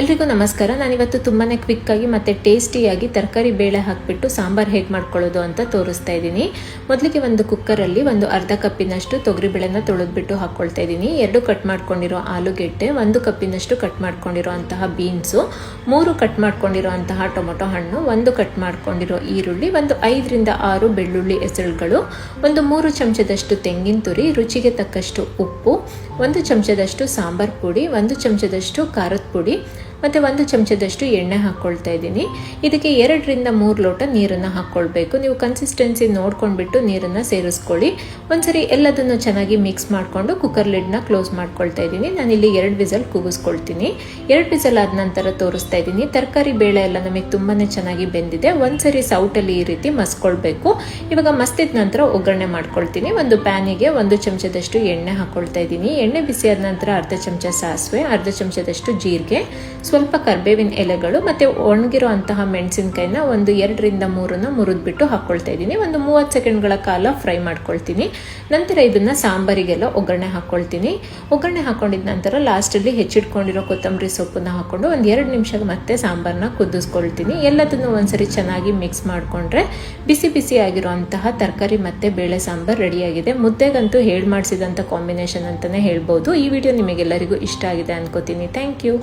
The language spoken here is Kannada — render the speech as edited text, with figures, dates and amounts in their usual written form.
ಎಲ್ರಿಗೂ ನಮಸ್ಕಾರ. ನಾನಿವತ್ತು ತುಂಬಾ ಕ್ವಿಕ್ಕಾಗಿ ಮತ್ತು ಟೇಸ್ಟಿಯಾಗಿ ತರಕಾರಿ ಬೇಳೆ ಹಾಕಿಬಿಟ್ಟು ಸಾಂಬಾರು ಹೇಗೆ ಮಾಡ್ಕೊಳ್ಳೋದು ಅಂತ ತೋರಿಸ್ತಾ ಇದ್ದೀನಿ. ಮೊದಲಿಗೆ ಒಂದು ಕುಕ್ಕರಲ್ಲಿ ಒಂದು ಅರ್ಧ ಕಪ್ಪಿನಷ್ಟು ತೊಗರಿಬೇಳೆನ ತೊಳೆದ್ಬಿಟ್ಟು ಹಾಕ್ಕೊಳ್ತಾ ಇದ್ದೀನಿ. 2 ಕಟ್ ಮಾಡ್ಕೊಂಡಿರೋ ಆಲೂಗೆಡ್ಡೆ, 1 ಕಪ್ಪಿನಷ್ಟು ಕಟ್ ಮಾಡ್ಕೊಂಡಿರೋ ಅಂತಹ ಬೀನ್ಸು, 3 ಕಟ್ ಮಾಡ್ಕೊಂಡಿರೋ ಅಂತಹ ಟೊಮೊಟೊ ಹಣ್ಣು, 1 ಕಟ್ ಮಾಡ್ಕೊಂಡಿರೋ ಈರುಳ್ಳಿ, ಒಂದು 5 ರಿಂದ 6 ಬೆಳ್ಳುಳ್ಳಿ ಎಸಳುಗಳು, ಒಂದು 3 ಚಮಚದಷ್ಟು ತೆಂಗಿನ ತುರಿ, ರುಚಿಗೆ ತಕ್ಕಷ್ಟು ಉಪ್ಪು, 1 ಚಮಚದಷ್ಟು ಸಾಂಬಾರ್ ಪುಡಿ, 1 ಚಮಚದಷ್ಟು ಖಾರದ ಪುಡಿ ಮತ್ತು 1 ಚಮಚದಷ್ಟು ಎಣ್ಣೆ ಹಾಕ್ಕೊಳ್ತಾ ಇದ್ದೀನಿ. ಇದಕ್ಕೆ 2 ರಿಂದ 3 ಲೋಟ ನೀರನ್ನು ಹಾಕ್ಕೊಳ್ಬೇಕು. ನೀವು ಕನ್ಸಿಸ್ಟೆನ್ಸಿ ನೋಡ್ಕೊಂಡ್ಬಿಟ್ಟು ನೀರನ್ನು ಸೇರಿಸ್ಕೊಳ್ಳಿ. ಒಂದ್ಸರಿ ಎಲ್ಲದನ್ನು ಚೆನ್ನಾಗಿ ಮಿಕ್ಸ್ ಮಾಡಿಕೊಂಡು ಕುಕ್ಕರ್ ಲಿಡ್ನ ಕ್ಲೋಸ್ ಮಾಡ್ಕೊಳ್ತಾ ಇದ್ದೀನಿ. ನಾನಿಲ್ಲಿ 2 ವಿಸಲ್ ಕೂಗಿಸ್ಕೊಳ್ತೀನಿ. 2 ವಿಸಲ್ ಆದ ನಂತರ ತೋರಿಸ್ತಾ ಇದ್ದೀನಿ. ತರಕಾರಿ ಬೇಳೆ ಎಲ್ಲ ನಮಗೆ ತುಂಬಾ ಚೆನ್ನಾಗಿ ಬೆಂದಿದೆ. ಒಂದ್ಸರಿ ಸೌಟಲ್ಲಿ ಈ ರೀತಿ ಮಸ್ಕೊಳ್ಬೇಕು. ಇವಾಗ ಮಸ್ತಿದ ನಂತರ ಒಗ್ಗರಣೆ ಮಾಡ್ಕೊಳ್ತೀನಿ. ಒಂದು ಪ್ಯಾನಿಗೆ 1 ಚಮಚದಷ್ಟು ಎಣ್ಣೆ ಹಾಕ್ಕೊಳ್ತಾ ಇದ್ದೀನಿ. ಎಣ್ಣೆ ಬಿಸಿಯಾದ ನಂತರ ಅರ್ಧ ಚಮಚ ಸಾಸಿವೆ, ಅರ್ಧ ಚಮಚದಷ್ಟು ಜೀರಿಗೆ, ಸ್ವಲ್ಪ ಕರ್ಬೇವಿನ ಎಲೆಗಳು ಮತ್ತು ಒಣಗಿರೋ ಅಂತಹ ಮೆಣಸಿನಕಾಯಿನ ಒಂದು 2 ರಿಂದ 3 ಮುರಿದ್ಬಿಟ್ಟು ಹಾಕ್ಕೊಳ್ತಾ ಇದ್ದೀನಿ. ಒಂದು 30 ಸೆಕೆಂಡ್ಗಳ ಕಾಲ ಫ್ರೈ ಮಾಡ್ಕೊಳ್ತೀನಿ. ನಂತರ ಇದನ್ನು ಸಾಂಬಾರಿಗೆಲ್ಲ ಒಗ್ಗರಣೆ ಹಾಕ್ಕೊಳ್ತೀನಿ. ಒಗ್ಗರಣೆ ಹಾಕ್ಕೊಂಡಿದ ನಂತರ ಲಾಸ್ಟಲ್ಲಿ ಹೆಚ್ಚಿಟ್ಕೊಂಡಿರೋ ಕೊತ್ತಂಬರಿ ಸೊಪ್ಪನ್ನು ಹಾಕ್ಕೊಂಡು ಒಂದು 2 ನಿಮಿಷ ಮತ್ತೆ ಸಾಂಬಾರನ್ನ ಕುದಿಸ್ಕೊಳ್ತೀನಿ. ಎಲ್ಲದನ್ನು ಒಂದ್ಸರಿ ಚೆನ್ನಾಗಿ ಮಿಕ್ಸ್ ಮಾಡಿಕೊಂಡ್ರೆ ಬಿಸಿ ಬಿಸಿ ಆಗಿರೋ ಅಂತಹ ತರಕಾರಿ ಮತ್ತು ಬೇಳೆ ಸಾಂಬಾರು ರೆಡಿಯಾಗಿದೆ. ಮುದ್ದೆಗಂತೂ ಹೇಳಿ ಮಾಡಿಸಿದಂಥ ಕಾಂಬಿನೇಷನ್ ಅಂತಲೇ ಹೇಳ್ಬೋದು. ಈ ವಿಡಿಯೋ ನಿಮಗೆಲ್ಲರಿಗೂ ಇಷ್ಟ ಆಗಿದೆ ಅನ್ಕೋತೀನಿ. Thank you.